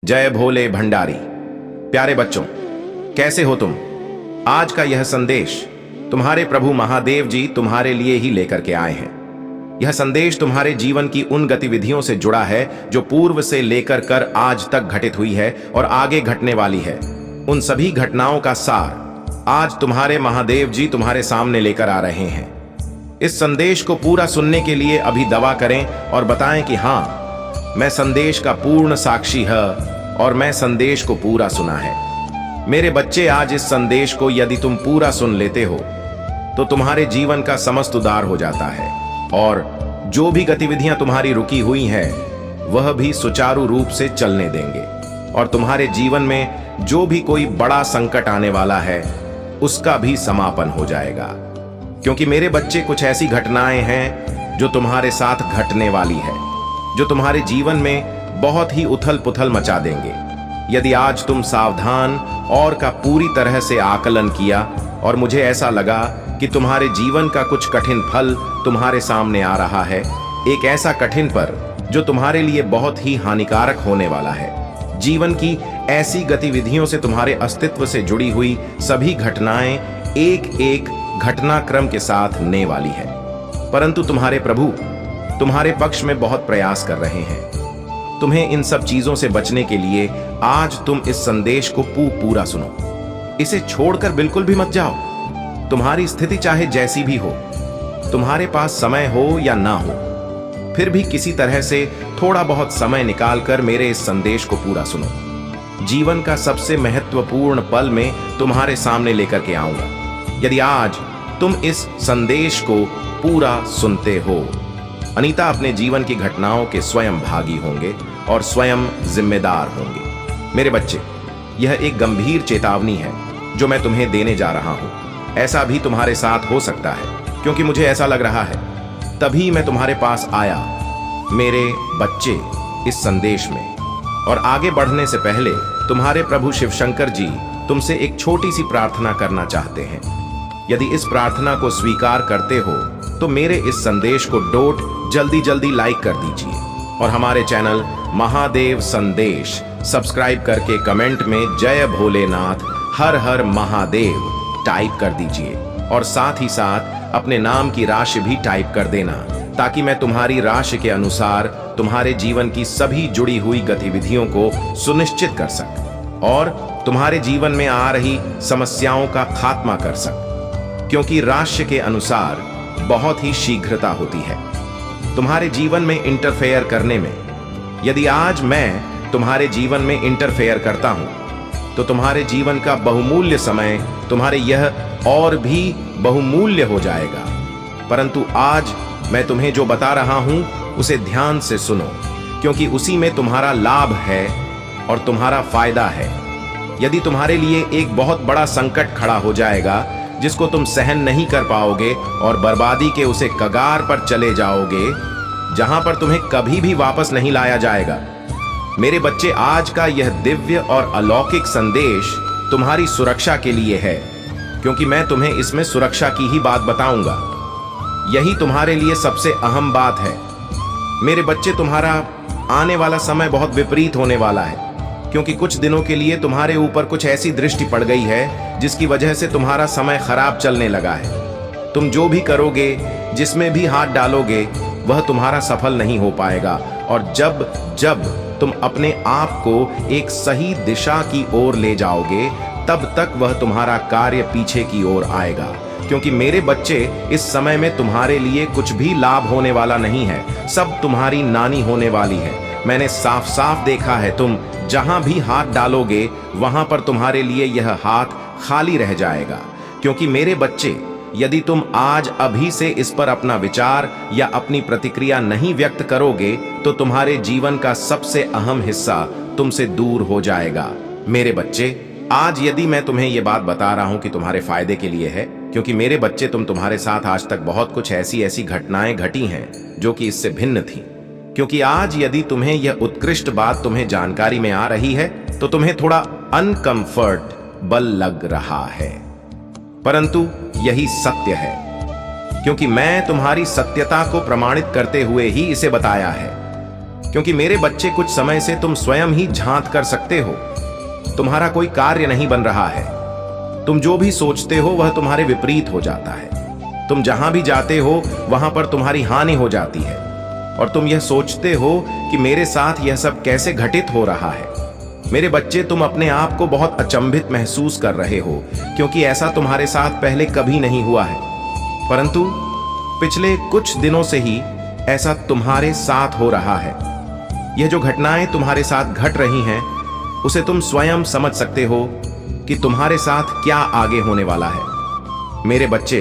जय भोले भंडारी। प्यारे बच्चों, कैसे हो तुम? आज का यह संदेश तुम्हारे प्रभु महादेव जी तुम्हारे लिए ही लेकर के आए हैं। यह संदेश तुम्हारे जीवन की उन गतिविधियों से जुड़ा है जो पूर्व से लेकर कर आज तक घटित हुई है और आगे घटने वाली है। उन सभी घटनाओं का सार आज तुम्हारे महादेव जी तुम्हारे सामने लेकर आ रहे हैं। इस संदेश को पूरा सुनने के लिए अभी दवा करें और बताएं कि हाँ, मैं संदेश का पूर्ण साक्षी है और मैं संदेश को पूरा सुना है। मेरे बच्चे, आज इस संदेश को यदि तुम पूरा सुन लेते हो तो तुम्हारे जीवन का समस्त उद्धार हो जाता है और जो भी गतिविधियां तुम्हारी रुकी हुई हैं वह भी सुचारू रूप से चलने देंगे और तुम्हारे जीवन में जो भी कोई बड़ा संकट आने वाला है उसका भी समापन हो जाएगा। क्योंकि मेरे बच्चे, कुछ ऐसी घटनाएं हैं जो तुम्हारे साथ घटने वाली है, जो तुम्हारे जीवन में बहुत ही उथल पुथल मचा देंगे। यदि आज तुम सावधान और का पूरी तरह से आकलन किया और मुझे ऐसा लगा कि तुम्हारे जीवन का कुछ कठिन फल तुम्हारे सामने आ रहा है, एक ऐसा कठिन पर जो तुम्हारे लिए बहुत ही हानिकारक होने वाला है। जीवन की ऐसी गतिविधियों से तुम्हारे अस्तित्व से जुड़ी हुई सभी घटनाएं एक एक घटनाक्रम के साथ ने वाली है, परंतु तुम्हारे प्रभु तुम्हारे पक्ष में बहुत प्रयास कर रहे हैं। तुम्हें इन सब चीजों से बचने के लिए आज तुम इस संदेश को पूरा सुनो। इसे छोड़कर बिल्कुल भी मत जाओ। तुम्हारी स्थिति चाहे जैसी भी हो, तुम्हारे पास समय हो या ना हो, फिर भी किसी तरह से थोड़ा बहुत समय निकालकर मेरे इस संदेश को पूरा सुनो। जीवन का सबसे महत्वपूर्ण पल में तुम्हारे सामने लेकर के आऊंगा यदि आज तुम इस संदेश को पूरा सुनते हो। अनीता अपने जीवन की घटनाओं के स्वयं भागी होंगे और स्वयं जिम्मेदार होंगे। मेरे बच्चे, यह एक गंभीर चेतावनी है जो मैं तुम्हें देने जा रहा हूं। ऐसा भी तुम्हारे साथ हो सकता है, क्योंकि मुझे ऐसा लग रहा है, तभी मैं तुम्हारे पास आया मेरे बच्चे इस संदेश में। और आगे बढ़ने से पहले तुम्हारे प्रभु शिव शंकर जी तुमसे एक छोटी सी प्रार्थना करना चाहते हैं। यदि इस प्रार्थना को स्वीकार करते हो तो मेरे इस संदेश को जल्दी लाइक कर दीजिए और हमारे चैनल महादेव संदेश सब्सक्राइब करके कमेंट में जय भोलेनाथ हर हर महादेव टाइप कर दीजिए और साथ ही साथ अपने नाम की राशि भी टाइप कर देना, ताकि मैं तुम्हारी राशि के अनुसार तुम्हारे जीवन की सभी जुड़ी हुई गतिविधियों को सुनिश्चित कर सकूं और तुम्हारे जीवन में आ रही समस्याओं का खात्मा कर सकूं। क्योंकि राशि के अनुसार बहुत ही शीघ्रता होती है तुम्हारे जीवन में इंटरफेयर करने में। यदि आज मैं तुम्हारे जीवन में इंटरफेयर करता हूं तो तुम्हारे जीवन का बहुमूल्य समय तुम्हारे यह और भी बहुमूल्य हो जाएगा। परंतु आज मैं तुम्हें जो बता रहा हूं उसे ध्यान से सुनो, क्योंकि उसी में तुम्हारा लाभ है और तुम्हारा फायदा है। यदि तुम्हारे लिए एक बहुत बड़ा संकट खड़ा हो जाएगा जिसको तुम सहन नहीं कर पाओगे और बर्बादी के उसे कगार पर चले जाओगे, जहां पर तुम्हें कभी भी वापस नहीं लाया जाएगा। मेरे बच्चे, आज का यह दिव्य और अलौकिक संदेश तुम्हारी सुरक्षा के लिए है, क्योंकि मैं तुम्हें इसमें सुरक्षा की ही बात बताऊंगा। यही तुम्हारे लिए सबसे अहम बात है। मेरे बच्चे, तुम्हारा आने वाला समय बहुत विपरीत होने वाला है, क्योंकि कुछ दिनों के लिए तुम्हारे ऊपर कुछ ऐसी दृष्टि पड़ गई है जिसकी वजह से तुम्हारा समय खराब चलने लगा है। तुम जो भी करोगे, जिसमें भी हाथ डालोगे, वह तुम्हारा सफल नहीं हो पाएगा और जब तुम अपने आप को एक सही दिशा की ओर ले जाओगे, तब तक वह तुम्हारा कार्य पीछे की ओर आएगा। क्योंकि मेरे बच्चे, इस समय में तुम्हारे लिए कुछ भी लाभ होने वाला नहीं है, सब तुम्हारी नानी होने वाली है। मैंने साफ साफ देखा है, तुम जहां भी हाथ डालोगे वहां पर तुम्हारे लिए यह हाथ खाली रह जाएगा। क्योंकि मेरे बच्चे, यदि तुम आज अभी से इस पर अपना विचार या अपनी प्रतिक्रिया नहीं व्यक्त करोगे तो तुम्हारे जीवन का सबसे अहम हिस्सा तुमसे दूर हो जाएगा। मेरे बच्चे, आज यदि मैं तुम्हें यह बात बता रहा हूं कि तुम्हारे फायदे के लिए है, क्योंकि मेरे बच्चे, तुम्हारे साथ आज तक बहुत कुछ ऐसी घटनाएं घटी हैं जो कि इससे भिन्न थी। क्योंकि आज यदि तुम्हें यह उत्कृष्ट बात तुम्हें जानकारी में आ रही है तो तुम्हें थोड़ा अनकंफर्टेबल लग रहा है, परंतु यही सत्य है, क्योंकि मैं तुम्हारी सत्यता को प्रमाणित करते हुए ही इसे बताया है। क्योंकि मेरे बच्चे कुछ समय से तुम स्वयं ही झांक कर सकते हो। तुम्हारा कोई कार्य नहीं बन रहा है। तुम जो भी सोचते हो वह तुम्हारे विपरीत हो जाता है। तुम जहां भी जाते हो वहां पर तुम्हारी हानि हो जाती है और तुम यह सोचते हो कि मेरे साथ यह सब कैसे घटित हो रहा है। मेरे बच्चे, तुम अपने आप को बहुत अचंभित महसूस कर रहे हो क्योंकि ऐसा तुम्हारे साथ पहले कभी नहीं हुआ है, परंतु पिछले कुछ दिनों से ही ऐसा तुम्हारे साथ हो रहा है। यह जो घटनाएं तुम्हारे साथ घट रही हैं, उसे तुम स्वयं समझ सकते हो कि तुम्हारे साथ क्या आगे होने वाला है। मेरे बच्चे,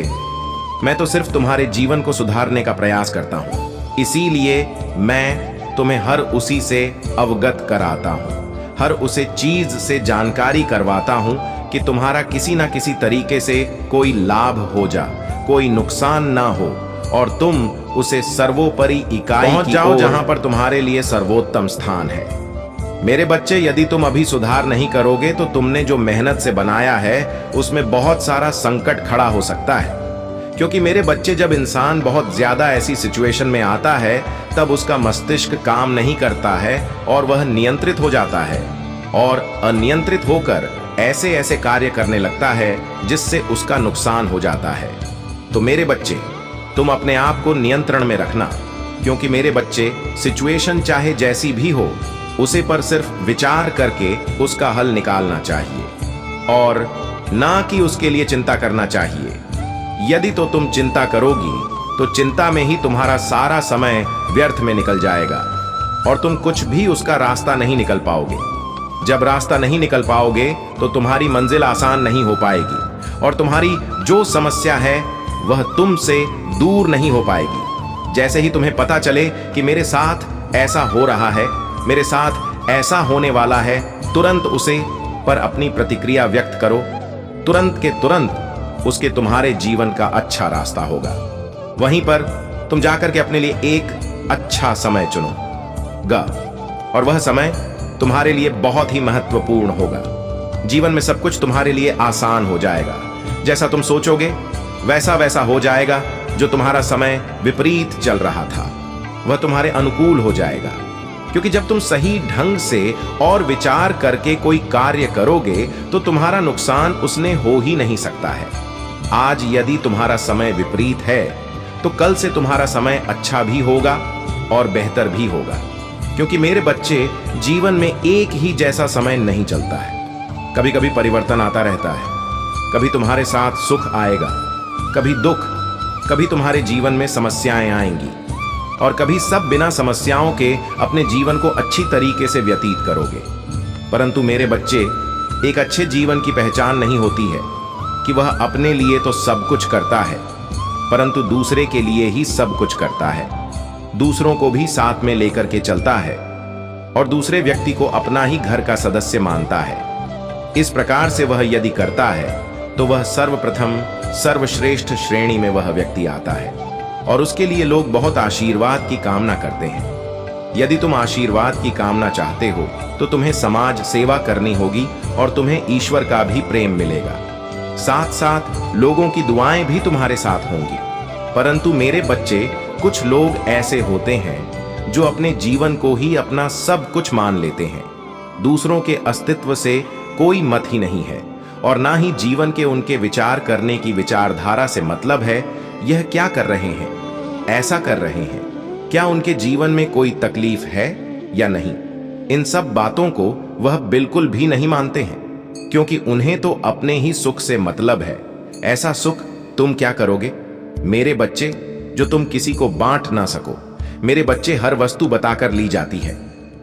मैं तो सिर्फ तुम्हारे जीवन को सुधारने का प्रयास करता हूं, इसीलिए मैं तुम्हें हर उसी से अवगत कराता हूं, हर उसे चीज से जानकारी करवाता हूं कि तुम्हारा किसी ना किसी तरीके से कोई लाभ हो जा, कोई नुकसान ना हो और तुम उसे सर्वोपरि इकाई पहुंच जाओ जहां पर तुम्हारे लिए सर्वोत्तम स्थान है। मेरे बच्चे, यदि तुम अभी सुधार नहीं करोगे तो तुमने जो मेहनत से बनाया है उसमें बहुत सारा संकट खड़ा हो सकता है। क्योंकि मेरे बच्चे, जब इंसान बहुत ज्यादा ऐसी सिचुएशन में आता है तब उसका मस्तिष्क काम नहीं करता है और वह नियंत्रित हो जाता है और अनियंत्रित होकर ऐसे ऐसे कार्य करने लगता है जिससे उसका नुकसान हो जाता है। तो मेरे बच्चे, तुम अपने आप को नियंत्रण में रखना, क्योंकि मेरे बच्चे, सिचुएशन चाहे जैसी भी हो उसे पर सिर्फ विचार करके उसका हल निकालना चाहिए और ना कि उसके लिए चिंता करना चाहिए। यदि तो तुम चिंता करोगी तो चिंता में ही तुम्हारा सारा समय व्यर्थ में निकल जाएगा और तुम कुछ भी उसका रास्ता नहीं निकल पाओगे। जब रास्ता नहीं निकल पाओगे तो तुम्हारी मंजिल आसान नहीं हो पाएगी और तुम्हारी जो समस्या है वह तुमसे दूर नहीं हो पाएगी। जैसे ही तुम्हें पता चले कि मेरे साथ ऐसा हो रहा है, मेरे साथ ऐसा होने वाला है, तुरंत उसे पर अपनी प्रतिक्रिया व्यक्त करो। तुरंत के तुरंत उसके तुम्हारे जीवन का अच्छा रास्ता होगा। वहीं पर तुम जाकर के अपने लिए एक अच्छा समय चुनोगा और वह समय तुम्हारे लिए बहुत ही महत्वपूर्ण होगा। जीवन में सब कुछ तुम्हारे लिए आसान हो जाएगा। जैसा तुम सोचोगे वैसा वैसा हो जाएगा। जो तुम्हारा समय विपरीत चल रहा था वह तुम्हारे अनुकूल हो जाएगा, क्योंकि जब तुम सही ढंग से और विचार करके कोई कार्य करोगे तो तुम्हारा नुकसान उसने हो ही नहीं सकता है। आज यदि तुम्हारा समय विपरीत है तो कल से तुम्हारा समय अच्छा भी होगा और बेहतर भी होगा, क्योंकि मेरे बच्चे, जीवन में एक ही जैसा समय नहीं चलता है। कभी कभी परिवर्तन आता रहता है। कभी तुम्हारे साथ सुख आएगा, कभी दुख, कभी तुम्हारे जीवन में समस्याएं आएंगी और कभी सब बिना समस्याओं के अपने जीवन को अच्छी तरीके से व्यतीत करोगे। परंतु मेरे बच्चे, एक अच्छे जीवन की पहचान नहीं होती है कि वह अपने लिए तो सब कुछ करता है परंतु दूसरे के लिए ही सब कुछ करता है, दूसरों को भी साथ में लेकर के चलता है और दूसरे व्यक्ति को अपना ही घर का सदस्य मानता है। इस प्रकार से वह यदि करता है तो वह सर्वप्रथम सर्वश्रेष्ठ श्रेणी में वह व्यक्ति आता है और उसके लिए लोग बहुत आशीर्वाद की कामना करते हैं। यदि तुम आशीर्वाद की कामना चाहते हो तो तुम्हें समाज सेवा करनी होगी और तुम्हें ईश्वर का भी प्रेम मिलेगा। साथ साथ लोगों की दुआएं भी तुम्हारे साथ होंगी। परंतु मेरे बच्चे, कुछ लोग ऐसे होते हैं जो अपने जीवन को ही अपना सब कुछ मान लेते हैं। दूसरों के अस्तित्व से कोई मत ही नहीं है और ना ही जीवन के उनके विचार करने की विचारधारा से मतलब है। यह क्या कर रहे हैं, ऐसा कर रहे हैं, क्या उनके जीवन में कोई तकलीफ है या नहीं, इन सब बातों को वह बिल्कुल भी नहीं मानते हैं, क्योंकि उन्हें तो अपने ही सुख से मतलब है। ऐसा सुख तुम क्या करोगे मेरे बच्चे, जो तुम किसी को बांट ना सको। मेरे बच्चे, हर वस्तु बताकर ली जाती है।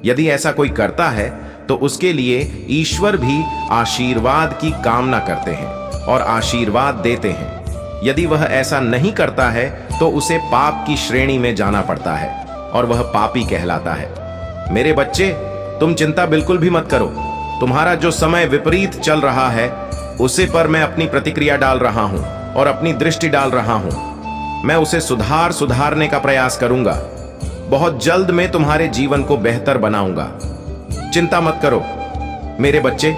यदि ऐसा कोई करता है तो उसके लिए ईश्वर भी आशीर्वाद की कामना करते हैं और आशीर्वाद देते हैं। यदि वह ऐसा नहीं करता है तो उसे पाप की श्रेणी में जाना पड़ता है और वह पापी कहलाता है। मेरे बच्चे, तुम चिंता बिल्कुल भी मत करो। तुम्हारा जो समय विपरीत चल रहा है उसे पर मैं अपनी प्रतिक्रिया डाल रहा हूं और अपनी दृष्टि डाल रहा हूं। मैं उसे सुधारने का प्रयास करूंगा। बहुत जल्द मैं तुम्हारे जीवन को बेहतर बनाऊंगा। चिंता मत करो मेरे बच्चे।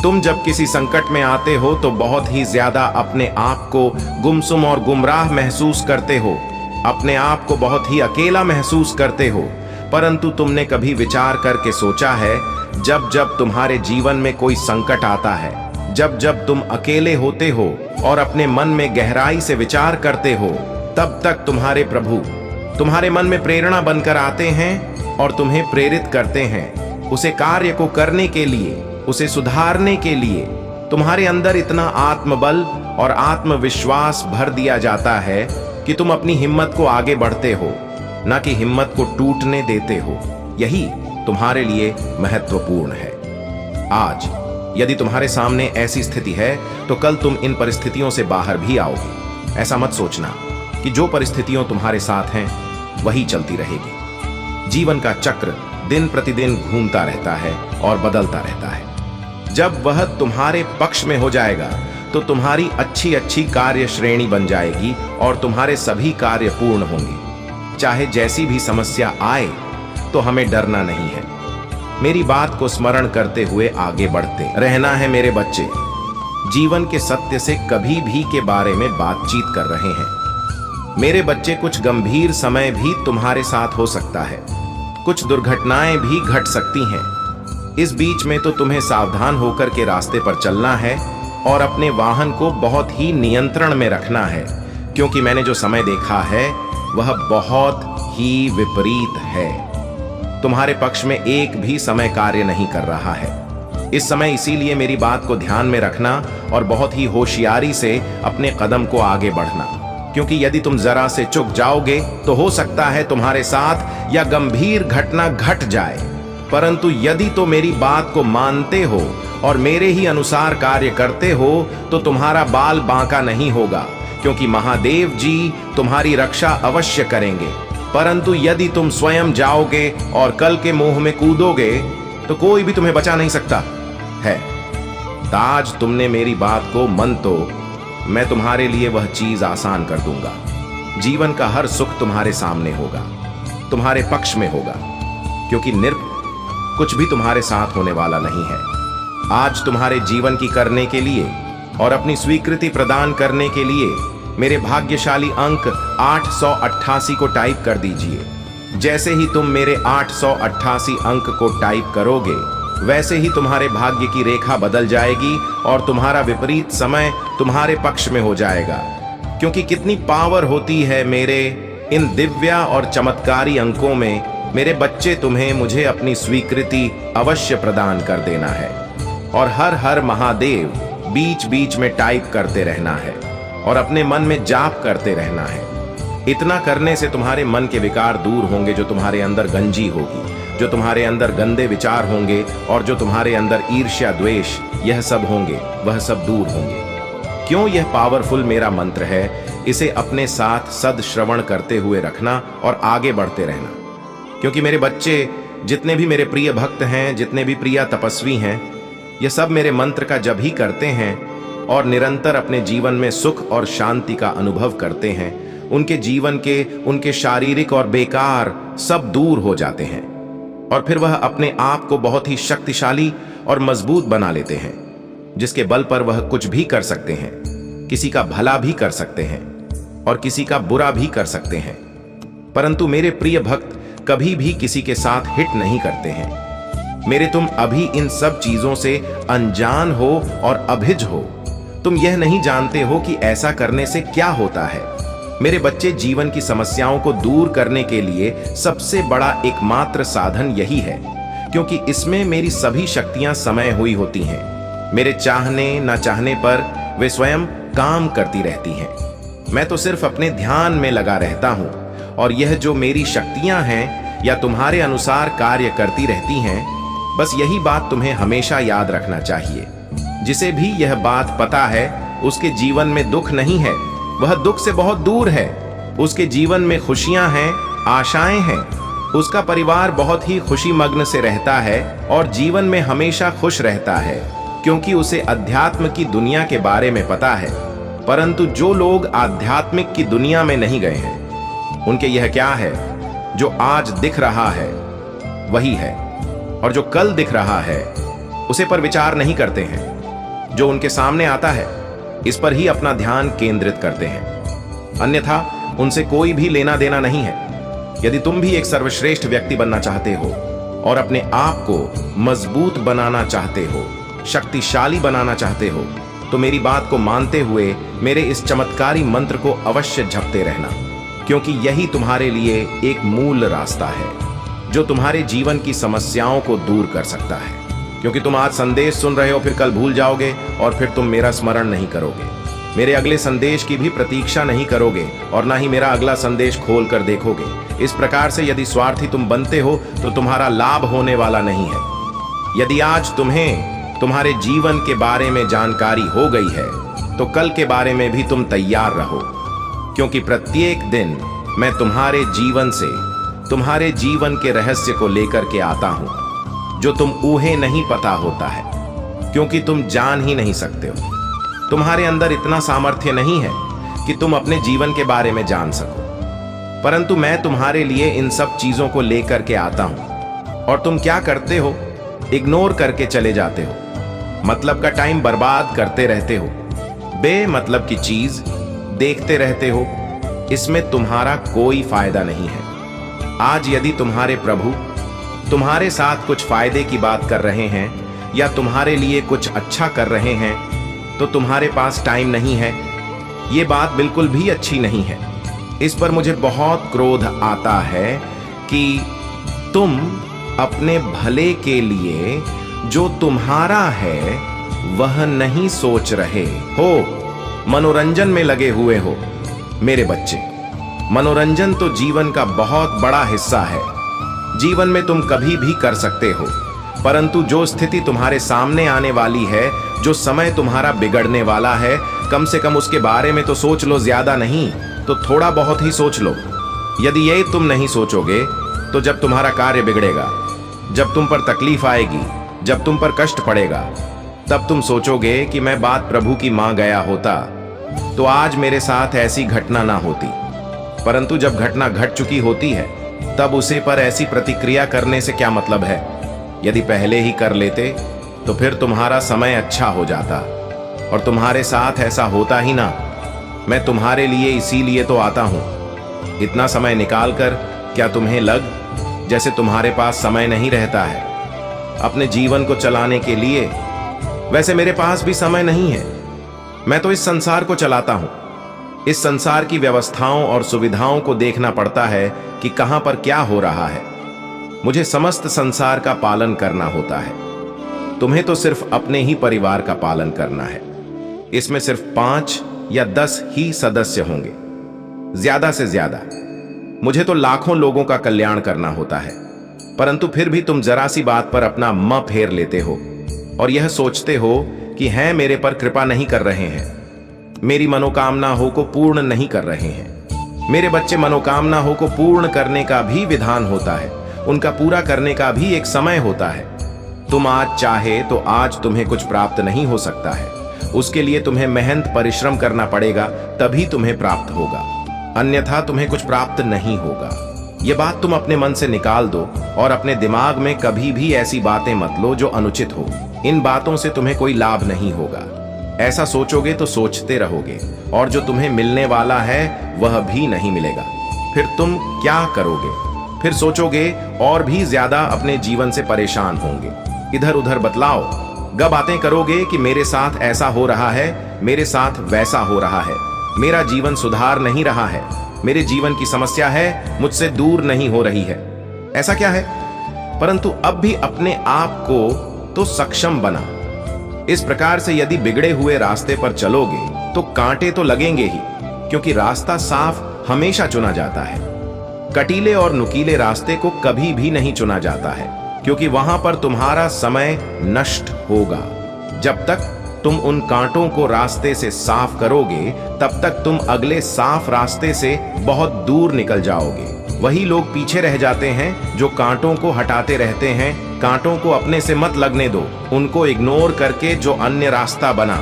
तुम जब किसी संकट में आते हो तो बहुत ही ज्यादा अपने आप को गुमसुम और गुमराह महसूस करते हो, अपने आप को बहुत ही अकेला महसूस करते हो। परंतु तुमने कभी विचार करके सोचा है, जब जब तुम्हारे जीवन में कोई संकट आता है, जब जब तुम अकेले होते हो और अपने मन में गहराई से विचार करते हो, तब तक तुम्हारे प्रभु तुम्हारे मन में प्रेरणा बनकर आते हैं और तुम्हें प्रेरित करते हैं उसे कार्य को करने के लिए, उसे सुधारने के लिए। तुम्हारे अंदर इतना आत्मबल और आत्मविश्वास भर दिया जाता है कि तुम अपनी हिम्मत को आगे बढ़ते हो, ना कि हिम्मत को टूटने देते हो। यही तुम्हारे लिए महत्वपूर्ण है। आज यदि तुम्हारे सामने ऐसी स्थिति है तो कल तुम इन परिस्थितियों से बाहर भी आओगे। ऐसा मत सोचना कि जो परिस्थितियां तुम्हारे साथ हैं वही चलती रहेगी। जीवन का चक्र दिन प्रतिदिन घूमता रहता है और बदलता रहता है। जब वह तुम्हारे पक्ष में हो जाएगा तो तुम्हारी अच्छी अच्छी कार्य श्रेणी बन जाएगी और तुम्हारे सभी कार्य पूर्ण होंगे। चाहे जैसी भी समस्या आए तो हमें डरना नहीं है। मेरी बात को स्मरण करते हुए आगे बढ़ते रहना है मेरे बच्चे। जीवन के सत्य से कभी भी के बारे में बातचीत कर रहे हैं मेरे बच्चे। कुछ गंभीर समय भी तुम्हारे साथ हो सकता है, कुछ दुर्घटनाएं भी घट सकती हैं। इस बीच में तो तुम्हें सावधान होकर के रास्ते पर चलना है और अपने वाहन को बहुत ही नियंत्रण में रखना है, क्योंकि मैंने जो समय देखा है वह बहुत ही विपरीत है। तुम्हारे पक्ष में एक भी समय कार्य नहीं कर रहा है इस समय। इसीलिए मेरी बात को ध्यान में रखना और बहुत ही होशियारी से अपने कदम को आगे बढ़ना, क्योंकि यदि तुम जरा से चूक जाओगे तो हो सकता है तुम्हारे साथ या गंभीर घटना घट जाए। परंतु यदि तो मेरी बात को मानते हो और मेरे ही अनुसार कार्य करते हो तो तुम्हारा बाल बांका नहीं होगा, क्योंकि महादेव जी तुम्हारी रक्षा अवश्य करेंगे। परंतु यदि तुम स्वयं जाओगे और कल के मोह में कूदोगे तो कोई भी तुम्हें बचा नहीं सकता है। आज तुमने मेरी बात को मन तो मैं तुम्हारे लिए वह चीज आसान कर दूंगा। जीवन का हर सुख तुम्हारे सामने होगा, तुम्हारे पक्ष में होगा, क्योंकि कुछ भी तुम्हारे साथ होने वाला नहीं है। आज तुम्हारे जीवन की करने के लिए और अपनी स्वीकृति प्रदान करने के लिए मेरे भाग्यशाली अंक 888 को टाइप कर दीजिए। जैसे ही तुम मेरे 888 अंक को टाइप करोगे वैसे ही तुम्हारे भाग्य की रेखा बदल जाएगी और तुम्हारा विपरीत समय तुम्हारे पक्ष में हो जाएगा। क्योंकि कितनी पावर होती है मेरे इन दिव्य और चमत्कारी अंकों में। मेरे बच्चे, तुम्हें मुझे अपनी स्वीकृति अवश्य प्रदान कर देना है और हर हर महादेव बीच बीच में टाइप करते रहना है और अपने मन में जाप करते रहना है। इतना करने से तुम्हारे मन के विकार दूर होंगे, जो तुम्हारे अंदर गंजी होगी, जो तुम्हारे अंदर गंदे विचार होंगे और जो तुम्हारे अंदर ईर्ष्या द्वेष यह सब होंगे वह सब दूर होंगे। क्यों यह पावरफुल मेरा मंत्र है, इसे अपने साथ सद श्रवण करते हुए रखना और आगे बढ़ते रहना। क्योंकि मेरे बच्चे, जितने भी मेरे प्रिय भक्त हैं, जितने भी प्रिय तपस्वी हैं, ये सब मेरे मंत्र का जब ही करते हैं और निरंतर अपने जीवन में सुख और शांति का अनुभव करते हैं, उनके जीवन के उनके शारीरिक और बेकार सब दूर हो जाते हैं और फिर वह अपने आप को बहुत ही शक्तिशाली और मजबूत बना लेते हैं, जिसके बल पर वह कुछ भी कर सकते हैं। किसी का भला भी कर सकते हैं और किसी का बुरा भी कर सकते हैं। परंतु मेरे प्रिय भक्त कभी भी किसी के साथ हिट नहीं करते हैं। मेरे तुम अभी इन सब चीजों से अनजान हो और अभिज हो। तुम यह नहीं जानते हो कि ऐसा करने से क्या होता है। मेरे बच्चे, जीवन की समस्याओं को दूर करने के लिए सबसे बड़ा एकमात्र साधन यही है, क्योंकि इसमें मेरी सभी शक्तियां समय हुई होती हैं। मेरे चाहने न चाहने पर वे स्वयं काम करती रहती हैं। मैं तो सिर्फ अपने ध्यान में लगा रहता हूं और यह जो मेरी शक्तियां हैं या तुम्हारे अनुसार कार्य करती रहती हैं। बस यही बात तुम्हें हमेशा याद रखना चाहिए। जिसे भी यह बात पता है उसके जीवन में दुख नहीं है, वह दुख से बहुत दूर है। उसके जीवन में खुशियां हैं, आशाएं हैं। उसका परिवार बहुत ही खुशी मग्न से रहता है और जीवन में हमेशा खुश रहता है, क्योंकि उसे अध्यात्म की दुनिया के बारे में पता है। परंतु जो लोग आध्यात्मिक की दुनिया में नहीं गए हैं, उनके यह क्या है, जो आज दिख रहा है वही है, और जो कल दिख रहा है उसे पर विचार नहीं करते हैं। जो उनके सामने आता है इस पर ही अपना ध्यान केंद्रित करते हैं, अन्यथा उनसे कोई भी लेना देना नहीं है। यदि तुम भी एक सर्वश्रेष्ठ व्यक्ति बनना चाहते हो और अपने आप को मजबूत बनाना चाहते हो, शक्तिशाली बनाना चाहते हो, तो मेरी बात को मानते हुए मेरे इस चमत्कारी मंत्र को अवश्य जपते रहना, क्योंकि यही तुम्हारे लिए एक मूल रास्ता है जो तुम्हारे जीवन की समस्याओं को दूर कर सकता है। क्योंकि तुम आज संदेश सुन रहे हो, फिर कल भूल जाओगे और फिर तुम मेरा स्मरण नहीं करोगे, मेरे अगले संदेश की भी प्रतीक्षा नहीं करोगे और ना ही मेरा अगला संदेश खोल कर देखोगे। इस प्रकार से यदि स्वार्थी तुम बनते हो तो तुम्हारा लाभ होने वाला नहीं है। यदि आज तुम्हें तुम्हारे जीवन के बारे में जानकारी हो गई है तो कल के बारे में भी तुम तैयार रहो, क्योंकि प्रत्येक दिन मैं तुम्हारे जीवन से तुम्हारे जीवन के रहस्य को लेकर के आता हूं जो तुम ऊहे नहीं पता होता है, क्योंकि तुम जान ही नहीं सकते हो। तुम्हारे अंदर इतना सामर्थ्य नहीं है कि तुम अपने जीवन के बारे में जान सको, परंतु मैं तुम्हारे लिए इन सब चीजों को लेकर के आता हूं और तुम क्या करते हो? इग्नोर करके चले जाते हो, मतलब का टाइम बर्बाद करते रहते हो, बेमतलब की चीज देखते रहते हो। इसमें तुम्हारा कोई फायदा नहीं है। आज यदि तुम्हारे प्रभु तुम्हारे साथ कुछ फायदे की बात कर रहे हैं या तुम्हारे लिए कुछ अच्छा कर रहे हैं तो तुम्हारे पास टाइम नहीं है, ये बात बिल्कुल भी अच्छी नहीं है। इस पर मुझे बहुत क्रोध आता है कि तुम अपने भले के लिए जो तुम्हारा है वह नहीं सोच रहे हो, मनोरंजन में लगे हुए हो। मेरे बच्चे, मनोरंजन तो जीवन का बहुत बड़ा हिस्सा है। जीवन में तुम कभी भी कर सकते हो, परंतु जो स्थिति तुम्हारे सामने आने वाली है, जो समय तुम्हारा बिगड़ने वाला है, कम से कम उसके बारे में तो सोच लो। ज्यादा नहीं तो थोड़ा बहुत ही सोच लो। यदि ये तुम नहीं सोचोगे तो जब तुम्हारा कार्य बिगड़ेगा, जब तुम पर तकलीफ आएगी, जब तुम पर कष्ट पड़ेगा, तब तुम सोचोगे कि मैं बात प्रभु की मान गया होता तो आज मेरे साथ ऐसी घटना ना होती। परंतु जब घटना घट चुकी होती है तब उसे पर ऐसी प्रतिक्रिया करने से क्या मतलब है? यदि पहले ही कर लेते तो फिर तुम्हारा समय अच्छा हो जाता, और तुम्हारे साथ ऐसा होता ही ना। मैं तुम्हारे लिए इसीलिए तो आता हूं। इतना समय निकालकर क्या तुम्हें लग जैसे तुम्हारे पास समय नहीं रहता है अपने जीवन को चलाने के लिए? वैसे मेरे पास भी समय नहीं है। मैं तो इस संसार को चलाता हूं। इस संसार की व्यवस्थाओं और सुविधाओं को देखना पड़ता है कि कहां पर क्या हो रहा है। मुझे समस्त संसार का पालन करना होता है। तुम्हें तो सिर्फ अपने ही परिवार का पालन करना है। इसमें सिर्फ 5 या 10 ही सदस्य होंगे, ज्यादा से ज्यादा। मुझे तो लाखों लोगों का कल्याण करना होता है, परंतु फिर भी तुम जरा सी बात पर अपना मुंह फेर लेते हो और यह सोचते हो कि हैं मेरे पर कृपा नहीं कर रहे हैं, मेरी मनोकामनाओं को पूर्ण नहीं कर रहे हैं। मेरे बच्चे, मनोकामनाओं को पूर्ण करने का भी विधान होता है, उनका पूरा करने का भी एक समय होता है। तुम आज चाहे तो आज तुम्हें कुछ प्राप्त नहीं हो सकता है। उसके लिए तुम्हें मेहनत परिश्रम करना पड़ेगा, तभी तुम्हें प्राप्त होगा, अन्यथा तुम्हें कुछ प्राप्त नहीं होगा। यह बात तुम अपने मन से निकाल दो और अपने दिमाग में कभी भी ऐसी बातें मत लो जो अनुचित हो। इन बातों से तुम्हें कोई लाभ नहीं होगा। ऐसा सोचोगे तो सोचते रहोगे और जो तुम्हें मिलने वाला है वह भी नहीं मिलेगा। फिर तुम क्या करोगे? फिर सोचोगे और भी ज्यादा अपने जीवन से परेशान होंगे। इधर उधर बतलाओ, बातें करोगे कि मेरे साथ ऐसा हो रहा है, मेरे साथ वैसा हो रहा है, मेरा जीवन सुधार नहीं रहा है, मेरे जीवन की समस्या है, मुझसे दूर नहीं हो रही है। ऐसा क्या है? परंतु अब भी अपने आप को तो सक्षम बना। इस प्रकार से यदि बिगड़े हुए रास्ते पर चलोगे तो कांटे तो लगेंगे ही, क्योंकि रास्ता साफ हमेशा चुना जाता है। कटीले और नुकीले रास्ते को कभी भी नहीं चुना जाता है, क्योंकि वहां पर तुम्हारा समय नष्ट होगा। जब तक तुम उन कांटों को रास्ते से साफ करोगे तब तक तुम अगले साफ रास्ते से बहुत दूर निकल जाओगे। वही लोग पीछे रह जाते हैं जो कांटों को हटाते रहते हैं। कांटों को अपने से मत लगने दो, उनको इग्नोर करके जो अन्य रास्ता बना।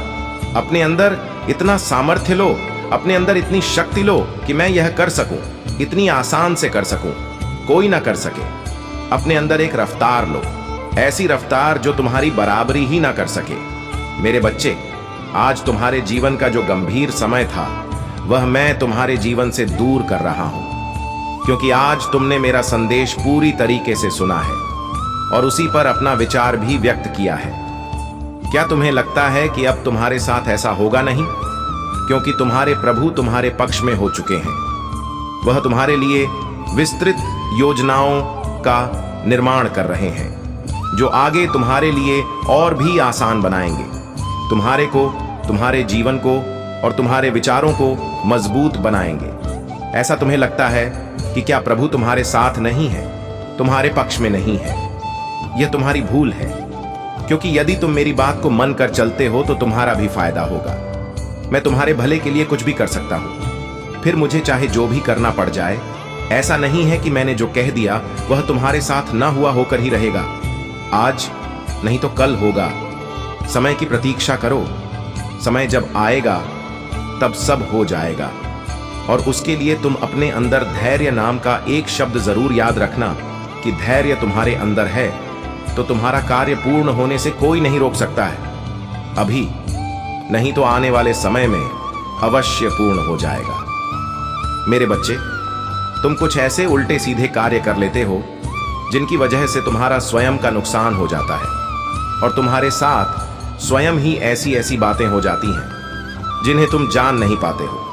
अपने अंदर इतना सामर्थ्य लो, अपने अंदर इतनी शक्ति लो कि मैं यह कर सकूं, इतनी आसान से कर सकूं, कोई ना कर सके। अपने अंदर एक रफ्तार लो, ऐसी रफ्तार जो तुम्हारी बराबरी ही ना कर सके। मेरे बच्चे, आज तुम्हारे जीवन का जो गंभीर समय था वह मैं तुम्हारे जीवन से दूर कर रहा हूं, क्योंकि आज तुमने मेरा संदेश पूरी तरीके से सुना है और उसी पर अपना विचार भी व्यक्त किया है। क्या तुम्हें लगता है कि अब तुम्हारे साथ ऐसा होगा नहीं? क्योंकि तुम्हारे प्रभु तुम्हारे पक्ष में हो चुके हैं। वह तुम्हारे लिए विस्तृत योजनाओं का निर्माण कर रहे हैं, जो आगे तुम्हारे लिए और भी आसान बनाएंगे, तुम्हारे को, तुम्हारे जीवन को और तुम्हारे विचारों को मजबूत बनाएंगे। ऐसा तुम्हें लगता है कि क्या प्रभु तुम्हारे साथ नहीं है, तुम्हारे पक्ष में नहीं है? यह तुम्हारी भूल है, क्योंकि यदि तुम मेरी बात को मन कर चलते हो तो तुम्हारा भी फायदा होगा। मैं तुम्हारे भले के लिए कुछ भी कर सकता हूं, फिर मुझे चाहे जो भी करना पड़ जाए। ऐसा नहीं है कि मैंने जो कह दिया वह तुम्हारे साथ न हुआ होकर ही रहेगा। आज नहीं तो कल होगा। समय की प्रतीक्षा करो। समय जब आएगा तब सब हो जाएगा। और उसके लिए तुम अपने अंदर धैर्य नाम का एक शब्द जरूर याद रखना कि धैर्य तुम्हारे अंदर है तो तुम्हारा कार्य पूर्ण होने से कोई नहीं रोक सकता है। अभी नहीं तो आने वाले समय में अवश्य पूर्ण हो जाएगा। मेरे बच्चे, तुम कुछ ऐसे उल्टे सीधे कार्य कर लेते हो जिनकी वजह से तुम्हारा स्वयं का नुकसान हो जाता है और तुम्हारे साथ स्वयं ही ऐसी ऐसी बातें हो जाती हैं जिन्हें तुम जान नहीं पाते हो।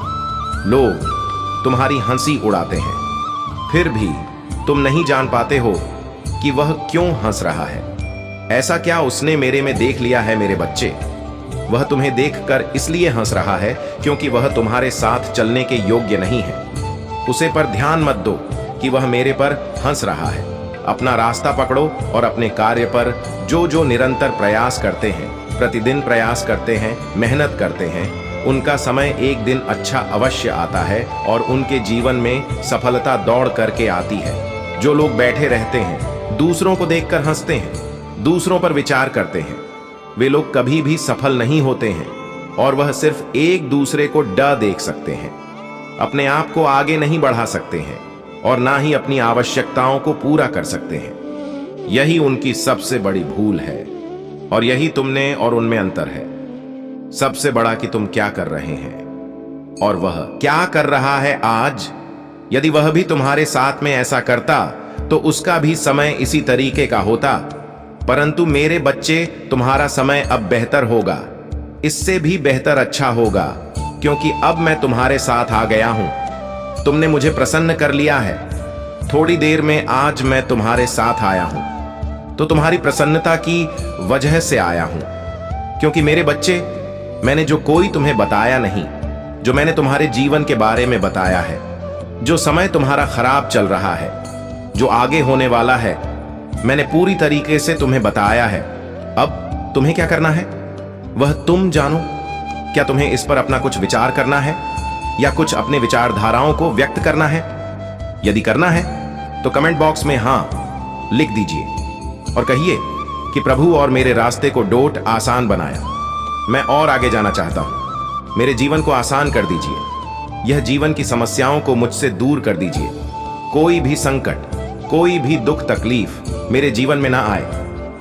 लोग तुम्हारी हंसी उड़ाते हैं, फिर भी तुम नहीं जान पाते हो कि वह क्यों हंस रहा है। ऐसा क्या उसने मेरे में देख लिया है मेरे बच्चे? वह तुम्हें देखकर इसलिए हंस रहा है क्योंकि वह तुम्हारे साथ चलने के योग्य नहीं है। उसे पर ध्यान मत दो कि वह मेरे पर हंस रहा है। अपना रास्ता पकड़ो और अपने कार्य पर जो जो निरंतर प्रयास करते हैं, प्रतिदिन प्रयास करते हैं, मेहनत करते हैं, उनका समय एक दिन अच्छा अवश्य आता है और उनके जीवन में सफलता दौड़ करके आती है। जो लोग बैठे रहते हैं, दूसरों को देखकर हंसते हैं, दूसरों पर विचार करते हैं, वे लोग कभी भी सफल नहीं होते हैं और वह सिर्फ एक दूसरे को देख सकते हैं। अपने आप को आगे नहीं बढ़ा सकते हैं और ना ही अपनी आवश्यकताओं को पूरा कर सकते हैं। यही उनकी सबसे बड़ी भूल है और यही तुमने और उनमें अंतर है। सबसे बड़ा कि तुम क्या कर रहे हैं और वह क्या कर रहा है आज। यदि वह भी तुम्हारे साथ में ऐसा करता तो उसका भी समय इसी तरीके का होता। परंतु मेरे बच्चे, तुम्हारा समय अब बेहतर होगा, इससे भी बेहतर अच्छा होगा, क्योंकि अब मैं तुम्हारे साथ आ गया हूं। तुमने मुझे प्रसन्न कर लिया है। थोड़ी देर में आज मैं तुम्हारे साथ आया हूं, तो तुम्हारी प्रसन्नता की वजह से आया हूं। क्योंकि मेरे बच्चे, मैंने जो कोई तुम्हें बताया नहीं, जो मैंने तुम्हारे जीवन के बारे में बताया है, जो समय तुम्हारा खराब चल रहा है, जो आगे होने वाला है, मैंने पूरी तरीके से तुम्हें बताया है। अब तुम्हें क्या करना है वह तुम जानो। क्या तुम्हें इस पर अपना कुछ विचार करना है या कुछ अपने विचारधाराओं को व्यक्त करना है? यदि करना है तो कमेंट बॉक्स में हाँ लिख दीजिए और कहिए कि प्रभु और मेरे रास्ते को डोट आसान बनाया। मैं और आगे जाना चाहता हूं। मेरे जीवन को आसान कर दीजिए। यह जीवन की समस्याओं को मुझसे दूर कर दीजिए। कोई भी संकट, कोई भी दुख तकलीफ मेरे जीवन में ना आए,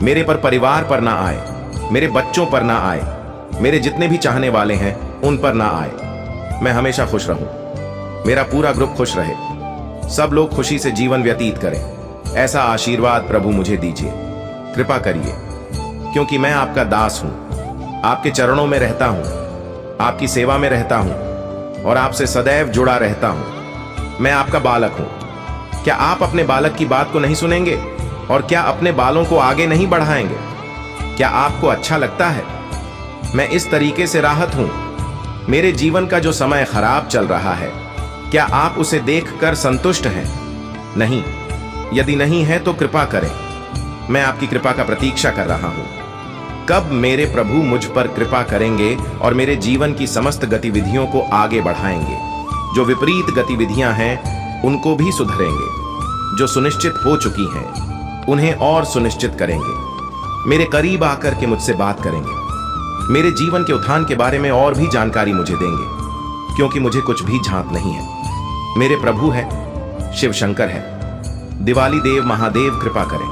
मेरे पर, परिवार पर ना आए, मेरे बच्चों पर ना आए, मेरे जितने भी चाहने वाले हैं उन पर ना आए। मैं हमेशा खुश रहूं, मेरा पूरा ग्रुप खुश रहे, सब लोग खुशी से जीवन व्यतीत करें। ऐसा आशीर्वाद प्रभु मुझे दीजिए, कृपा करिए, क्योंकि मैं आपका दास हूं, आपके चरणों में रहता हूं, आपकी सेवा में रहता हूं और आपसे सदैव जुड़ा रहता हूं। मैं आपका बालक हूं। क्या आप अपने बालक की बात को नहीं सुनेंगे और क्या अपने बालों को आगे नहीं बढ़ाएंगे? क्या आपको अच्छा लगता है? मैं इस तरीके से राहत हूं। मेरे जीवन का जो समय खराब चल रहा है, क्या आप उसे देखकर संतुष्ट हैं? नहीं। यदि नहीं है तो कृपा करें। मैं आपकी कृपा का प्रतीक्षा कर रहा हूं। कब मेरे प्रभु मुझ पर कृपा करेंगे और मेरे जीवन की समस्त गतिविधियों को आगे बढ़ाएंगे। जो विपरीत गतिविधियां हैं उनको भी सुधरेंगे। जो सुनिश्चित हो चुकी हैं उन्हें और सुनिश्चित करेंगे। मेरे करीब आकर के मुझसे बात करेंगे। मेरे जीवन के उत्थान के बारे में और भी जानकारी मुझे देंगे, क्योंकि मुझे कुछ भी झांक नहीं है। मेरे प्रभु है, शिव शंकर है, दिवाली देव महादेव कृपा करें,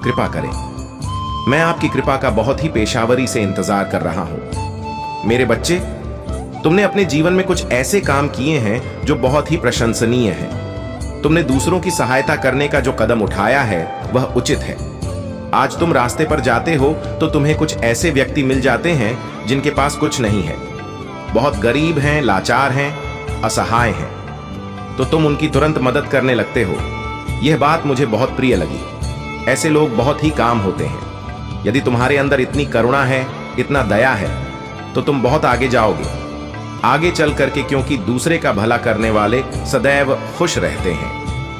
कृपा करें। मैं आपकी कृपा का बहुत ही पेशावरी से इंतजार कर रहा हूं। मेरे बच्चे, तुमने अपने जीवन में कुछ ऐसे काम किए हैं जो बहुत ही प्रशंसनीय हैं। तुमने दूसरों की सहायता करने का जो कदम उठाया है वह उचित है। आज तुम रास्ते पर जाते हो तो तुम्हें कुछ ऐसे व्यक्ति मिल जाते हैं जिनके पास कुछ नहीं है, बहुत गरीब हैं, लाचार हैं, असहाय हैं, तो तुम उनकी तुरंत मदद करने लगते हो। यह बात मुझे बहुत प्रिय लगी। ऐसे लोग बहुत ही काम होते हैं। यदि तुम्हारे अंदर इतनी करुणा है, इतना दया है, तो तुम बहुत आगे जाओगे, आगे चल करके, क्योंकि दूसरे का भला करने वाले सदैव खुश रहते हैं।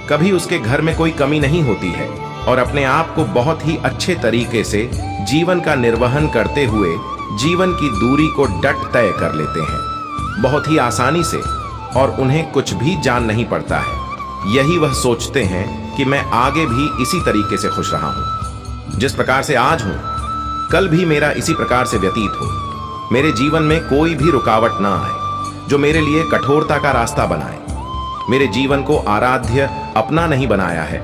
कभी उसके घर में कोई कमी नहीं होती है और अपने आप को बहुत ही अच्छे तरीके से जीवन का निर्वहन करते हुए जीवन की दूरी को डट तय कर लेते हैं, बहुत ही आसानी से, और उन्हें कुछ भी जान नहीं पड़ता है। यही वह सोचते हैं कि मैं आगे भी इसी तरीके से खुश रहा हूं, जिस प्रकार से आज हूं, कल भी मेरा इसी प्रकार से व्यतीत हो। मेरे जीवन में कोई भी रुकावट ना आए जो मेरे लिए कठोरता का रास्ता बनाए। मेरे जीवन को आराध्य अपना नहीं बनाया है,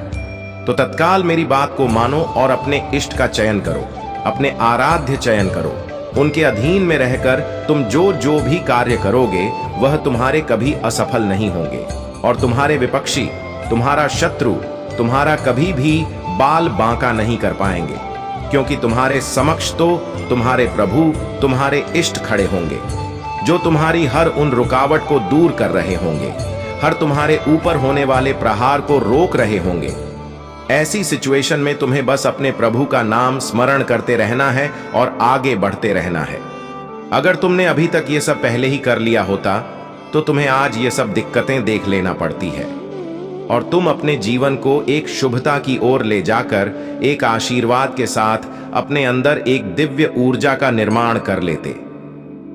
तो तत्काल मेरी बात को मानो और अपने इष्ट का चयन करो, अपने आराध्य चयन करो। उनके अधीन में रहकर तुम जो जो भी कार्य करोगे वह तुम्हारे कभी असफल नहीं होंगे, और तुम्हारे विपक्षी, तुम्हारा शत्रु, तुम्हारा कभी भी बाल बांका नहीं कर पाएंगे, क्योंकि तुम्हारे समक्ष तो तुम्हारे प्रभु, तुम्हारे इष्ट खड़े होंगे, जो तुम्हारी हर उन रुकावट को दूर कर रहे होंगे, हर तुम्हारे ऊपर होने वाले प्रहार को रोक रहे होंगे। ऐसी सिचुएशन में तुम्हें बस अपने प्रभु का नाम स्मरण करते रहना है और आगे बढ़ते रहना है। अगर तुमने अभी तक ये सब पहले ही कर लिया होता तो तुम्हें आज ये सब दिक्कतें देख लेना पड़ती है, और तुम अपने जीवन को एक शुभता की ओर ले जाकर एक आशीर्वाद के साथ अपने अंदर एक दिव्य ऊर्जा का निर्माण कर लेते।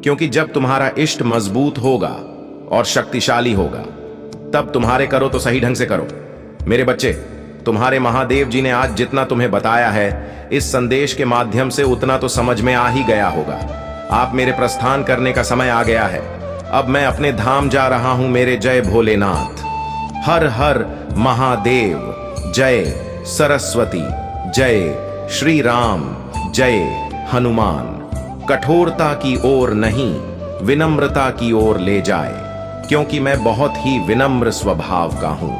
क्योंकि जब तुम्हारा इष्ट मजबूत होगा और शक्तिशाली होगा, तब तुम्हारे करो तो सही ढंग से करो। मेरे बच्चे, तुम्हारे महादेव जी ने आज जितना तुम्हें बताया है इस संदेश के माध्यम से, उतना तो समझ में आ ही गया होगा। आप मेरे प्रस्थान करने का समय आ गया है। अब मैं अपने धाम जा रहा हूं। मेरे जय भोलेनाथ, हर हर महादेव, जय सरस्वती, जय श्री राम, जय हनुमान। कठोरता की ओर नहीं, विनम्रता की ओर ले जाए, क्योंकि मैं बहुत ही विनम्र स्वभाव का हूं।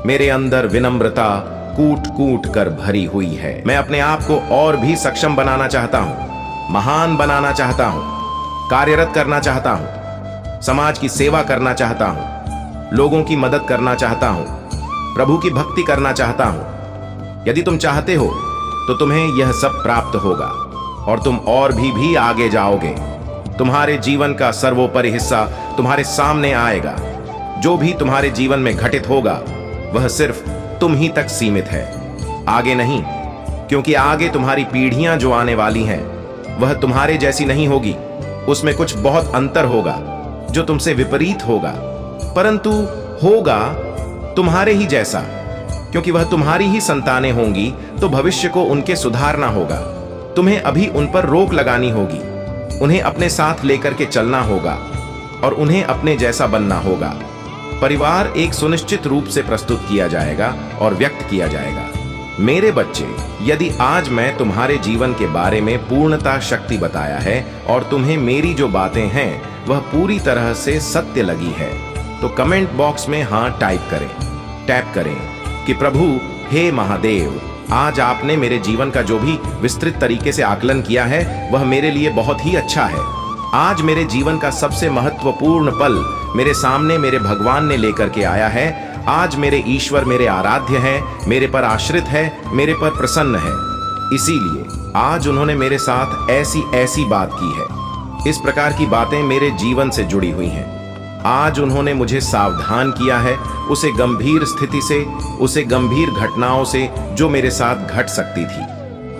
मेरे अंदर विनम्रता कूट कूट कर भरी हुई है। मैं अपने आप को और भी सक्षम बनाना चाहता हूं, महान बनाना चाहता हूं, कार्यरत करना चाहता हूं, समाज की सेवा करना चाहता हूं, लोगों की मदद करना चाहता हूं, प्रभु की भक्ति करना चाहता हूं। यदि तुम चाहते हो तो तुम्हें यह सब प्राप्त होगा और तुम और भी आगे जाओगे। तुम्हारे जीवन का सर्वोपरि हिस्सा तुम्हारे सामने आएगा। जो भी तुम्हारे जीवन में घटित होगा वह सिर्फ तुम ही तक सीमित है, आगे नहीं, क्योंकि आगे तुम्हारी पीढ़ियां जो आने वाली हैं वह तुम्हारे जैसी नहीं होगी। उसमें कुछ बहुत अंतर होगा जो तुमसे विपरीत होगा, परंतु होगा तुम्हारे ही जैसा, क्योंकि वह तुम्हारी ही संतानें होंगी। तो भविष्य को उनके सुधारना होगा। तुम्हें अभी उन पर रोक लगानी होगी, उन्हें अपने साथ लेकर के चलना होगा और उन्हें अपने जैसा बनना होगा। परिवार एक सुनिश्चित रूप से प्रस्तुत किया जाएगा और व्यक्त किया जाएगा। मेरे बच्चे, यदि आज मैं तुम्हारे जीवन के बारे में पूर्णता शक्ति बताया है और तुम्हें मेरी जो बातें हैं वह पूरी तरह से सत्य लगी है, तो कमेंट बॉक्स में हाँ टाइप करें, टैप करें कि प्रभु हे महादेव, आज आपने मेरे जीवन का जो भी विस्तृत तरीके से आकलन किया है वह मेरे लिए बहुत ही अच्छा है। आज मेरे जीवन का सबसे महत्वपूर्ण पल मेरे सामने मेरे भगवान ने लेकर के आया है। आज मेरे ईश्वर मेरे आराध्य हैं, मेरे पर आश्रित है, मेरे पर प्रसन्न है। इसीलिए आज उन्होंने मेरे साथ ऐसी ऐसी बात की है। इस प्रकार की बातें मेरे जीवन से जुड़ी हुई हैं। आज उन्होंने मुझे सावधान किया है उसे गंभीर स्थिति से, उसे गंभीर घटनाओं से जो मेरे साथ घट सकती थी।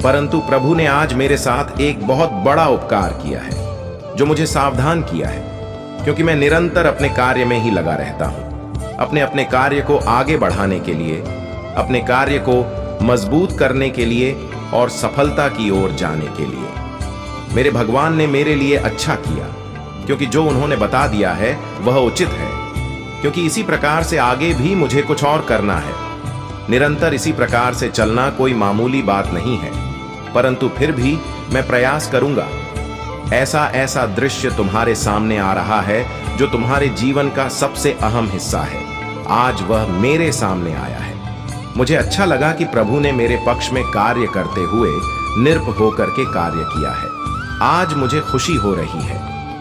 परंतु प्रभु ने आज मेरे साथ एक बहुत बड़ा उपकार किया है जो मुझे सावधान किया है, क्योंकि मैं निरंतर अपने कार्य में ही लगा रहता हूं, अपने कार्य को आगे बढ़ाने के लिए, अपने कार्य को मजबूत करने के लिए और सफलता की ओर जाने के लिए। मेरे भगवान ने मेरे लिए अच्छा किया, क्योंकि जो उन्होंने बता दिया है वह उचित है, क्योंकि इसी प्रकार से आगे भी मुझे कुछ और करना है। निरंतर इसी प्रकार से चलना कोई मामूली बात नहीं है, परंतु फिर भी मैं प्रयास करूंगा। ऐसा ऐसा दृश्य तुम्हारे सामने आ रहा है जो तुम्हारे जीवन का सबसे अहम हिस्सा है। आज वह मेरे सामने आया है। मुझे अच्छा लगा कि प्रभु ने मेरे पक्ष में कार्य करते हुए निर्भय होकर के कार्य किया है। आज मुझे खुशी हो रही है।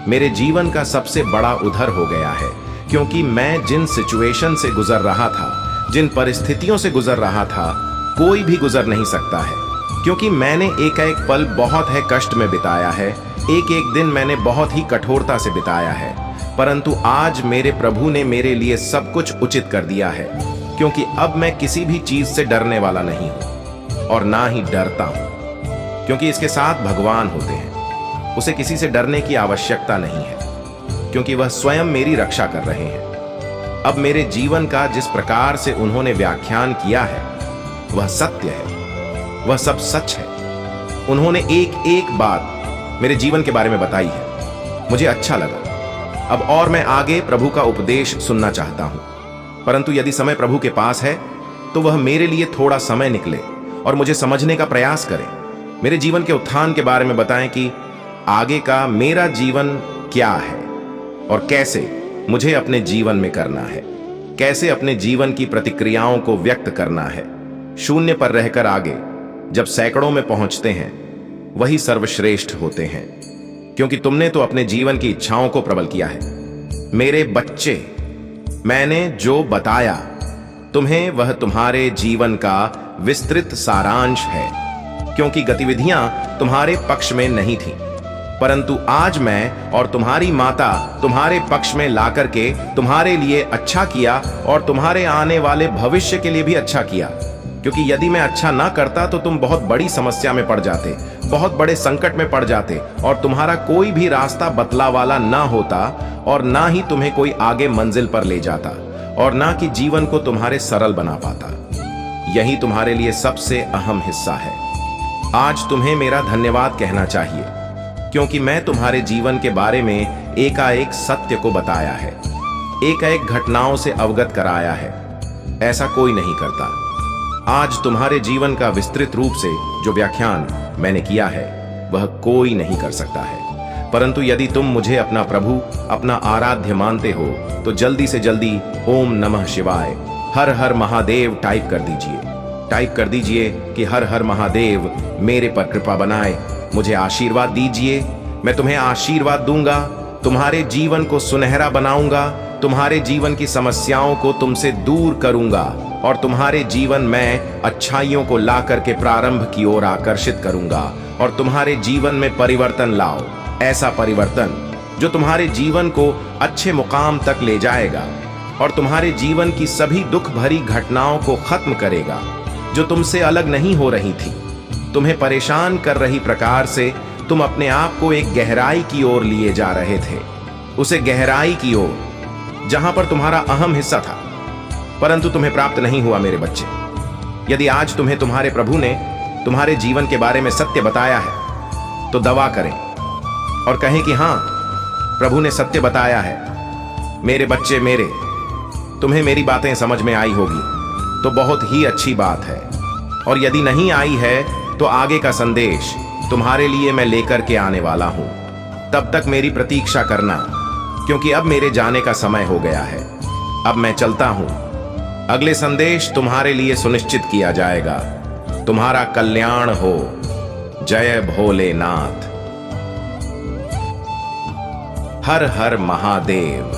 मेरे जीवन का सबसे बड़ा उद्धार हो गया है, क्योंकि मैं जिन सिचुएशन से गुजर रहा था, जिन परिस्थितियों से गुजर रहा था, कोई भी गुजर नहीं सकता है। क्योंकि मैंने एक एक पल बहुत है कष्ट में बिताया है, एक एक दिन मैंने बहुत ही कठोरता से बिताया है, परंतु आज मेरे प्रभु ने मेरे लिए सब कुछ उचित कर दिया है। क्योंकि अब मैं किसी भी चीज से डरने वाला नहीं हूं और ना ही डरता हूं, क्योंकि इसके साथ भगवान होते हैं। उसे किसी से डरने की आवश्यकता नहीं है, क्योंकि वह स्वयं मेरी रक्षा कर रहे हैं। अब मेरे जीवन का जिस प्रकार से उन्होंने व्याख्यान किया है वह सत्य है, वह सब सच है। उन्होंने एक एक बात मेरे जीवन के बारे में बताई है। मुझे अच्छा लगा। अब और मैं आगे प्रभु का उपदेश सुनना चाहता हूं, परंतु यदि समय प्रभु के पास है तो वह मेरे लिए थोड़ा समय निकले और मुझे समझने का प्रयास करें। मेरे जीवन के उत्थान के बारे में बताएं कि आगे का मेरा जीवन क्या है और कैसे मुझे अपने जीवन में करना है, कैसे अपने जीवन की प्रतिक्रियाओं को व्यक्त करना है। शून्य पर रहकर आगे जब सैकड़ों में पहुंचते हैं वही सर्वश्रेष्ठ होते हैं, क्योंकि तुमने तो अपने जीवन की इच्छाओं को प्रबल किया है। मेरे बच्चे, मैंने जो बताया तुम्हें वह तुम्हारे जीवन का विस्तृत सारांश है, क्योंकि गतिविधियां तुम्हारे पक्ष में नहीं थी, परंतु आज मैं और तुम्हारी माता तुम्हारे पक्ष में लाकर के तुम्हारे लिए अच्छा किया और तुम्हारे आने वाले भविष्य के लिए भी अच्छा किया। क्योंकि यदि मैं अच्छा ना करता तो तुम बहुत बड़ी समस्या में पड़ जाते, बहुत बड़े संकट में पड़ जाते और तुम्हारा कोई भी रास्ता बतला वाला ना होता और ना ही तुम्हें कोई आगे मंजिल पर ले जाता और ना कि जीवन को तुम्हारे सरल बना पाता। यही तुम्हारे लिए सबसे अहम हिस्सा है। आज तुम्हें मेरा धन्यवाद कहना चाहिए, क्योंकि मैं तुम्हारे जीवन के बारे में एकाएक सत्य को बताया है, एकाएक घटनाओं से अवगत कराया है। ऐसा कोई नहीं करता। आज तुम्हारे जीवन का विस्तृत रूप से जो व्याख्यान मैंने किया है वह कोई नहीं कर सकता है। परंतु यदि तुम मुझे अपना प्रभु, अपना आराध्य मानते हो तो जल्दी से जल्दी ओम नमः शिवाय, हर हर महादेव टाइप कर दीजिए। टाइप कर दीजिए कि हर हर महादेव मेरे पर कृपा बनाए, मुझे आशीर्वाद दीजिए। मैं तुम्हें आशीर्वाद दूंगा, तुम्हारे जीवन को सुनहरा बनाऊंगा, तुम्हारे जीवन की समस्याओं को तुमसे दूर करूंगा और तुम्हारे जीवन में अच्छाइयों को ला करके प्रारंभ की ओर आकर्षित करूंगा और तुम्हारे जीवन में परिवर्तन लाओ। ऐसा परिवर्तन जो तुम्हारे जीवन को अच्छे मुकाम तक ले जाएगा और तुम्हारे जीवन की सभी दुख भरी घटनाओं को खत्म करेगा जो तुमसे अलग नहीं हो रही थी, तुम्हें परेशान कर रही प्रकार से तुम अपने आप को एक गहराई की ओर लिए जा रहे थे, उसे गहराई की ओर जहां पर तुम्हारा अहम हिस्सा था, परंतु तुम्हें प्राप्त नहीं हुआ। मेरे बच्चे, यदि आज तुम्हें तुम्हारे प्रभु ने तुम्हारे जीवन के बारे में सत्य बताया है तो दवा करें और कहें कि हां, प्रभु ने सत्य बताया है। मेरे बच्चे मेरे, तुम्हें मेरी बातें समझ में आई होगी तो बहुत ही अच्छी बात है, और यदि नहीं आई है तो आगे का संदेश तुम्हारे लिए मैं लेकर के आने वाला हूं। तब तक मेरी प्रतीक्षा करना, क्योंकि अब मेरे जाने का समय हो गया है। अब मैं चलता हूं। अगले संदेश तुम्हारे लिए सुनिश्चित किया जाएगा। तुम्हारा कल्याण हो। जय भोलेनाथ। हर हर महादेव।